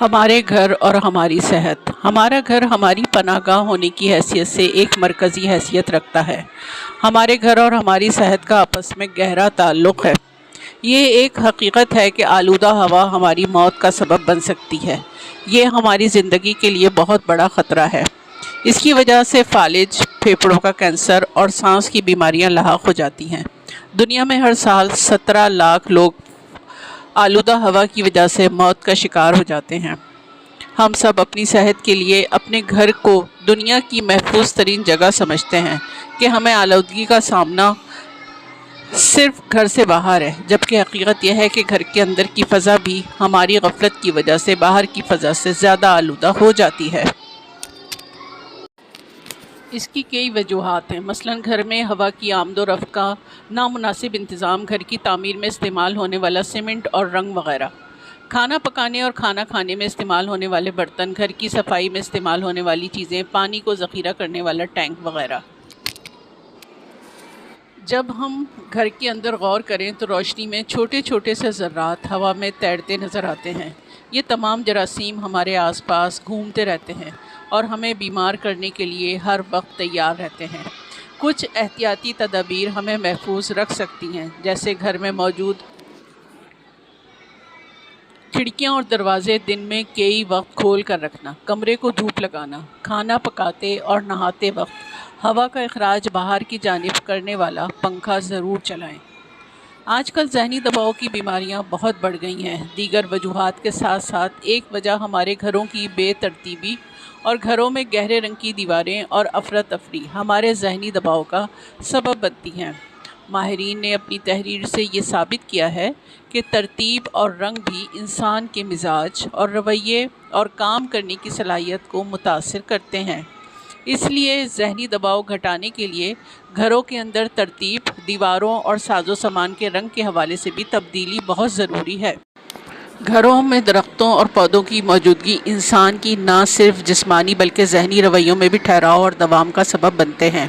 ہمارے گھر اور ہماری صحت۔ ہمارا گھر ہماری پناہ گاہ ہونے کی حیثیت سے ایک مرکزی حیثیت رکھتا ہے۔ ہمارے گھر اور ہماری صحت کا آپس میں گہرا تعلق ہے۔ یہ ایک حقیقت ہے کہ آلودہ ہوا ہماری موت کا سبب بن سکتی ہے۔ یہ ہماری زندگی کے لیے بہت بڑا خطرہ ہے۔ اس کی وجہ سے فالج، پھیپھڑوں کا کینسر اور سانس کی بیماریاں لاحق ہو جاتی ہیں۔ دنیا میں ہر سال 17 لاکھ لوگ آلودہ ہوا کی وجہ سے موت کا شکار ہو جاتے ہیں۔ ہم سب اپنی صحت کے لیے اپنے گھر کو دنیا کی محفوظ ترین جگہ سمجھتے ہیں کہ ہمیں آلودگی کا سامنا صرف گھر سے باہر ہے، جبکہ حقیقت یہ ہے کہ گھر کے اندر کی فضا بھی ہماری غفلت کی وجہ سے باہر کی فضا سے زیادہ آلودہ ہو جاتی ہے۔ اس کی کئی وجوہات ہیں، مثلاً گھر میں ہوا کی آمد و رفت کا نامناسب انتظام، گھر کی تعمیر میں استعمال ہونے والا سیمنٹ اور رنگ وغیرہ، کھانا پکانے اور کھانا کھانے میں استعمال ہونے والے برتن، گھر کی صفائی میں استعمال ہونے والی چیزیں، پانی کو ذخیرہ کرنے والا ٹینک وغیرہ۔ جب ہم گھر کے اندر غور کریں تو روشنی میں چھوٹے چھوٹے سے ذرات ہوا میں تیرتے نظر آتے ہیں۔ یہ تمام جراثیم ہمارے آس پاس گھومتے رہتے ہیں اور ہمیں بیمار کرنے کے لیے ہر وقت تیار رہتے ہیں۔ کچھ احتیاطی تدابیر ہمیں محفوظ رکھ سکتی ہیں، جیسے گھر میں موجود کھڑکیاں اور دروازے دن میں کئی وقت کھول کر رکھنا، کمرے کو دھوپ لگانا، کھانا پکاتے اور نہاتے وقت ہوا کا اخراج باہر کی جانب کرنے والا پنکھا ضرور چلائیں۔ آج کل ذہنی دباؤ کی بیماریاں بہت بڑھ گئی ہیں۔ دیگر وجوہات کے ساتھ ساتھ ایک وجہ ہمارے گھروں کی بے ترتیبی اور گھروں میں گہرے رنگ کی دیواریں اور افراتفری ہمارے ذہنی دباؤ کا سبب بنتی ہیں۔ ماہرین نے اپنی تحریر سے یہ ثابت کیا ہے کہ ترتیب اور رنگ بھی انسان کے مزاج اور رویے اور کام کرنے کی صلاحیت کو متاثر کرتے ہیں۔ اس لیے ذہنی دباؤ گھٹانے کے لیے گھروں کے اندر ترتیب، دیواروں اور ساز و سامان کے رنگ کے حوالے سے بھی تبدیلی بہت ضروری ہے۔ گھروں میں درختوں اور پودوں کی موجودگی انسان کی نہ صرف جسمانی بلکہ ذہنی رویوں میں بھی ٹھہراؤ اور دوام کا سبب بنتے ہیں۔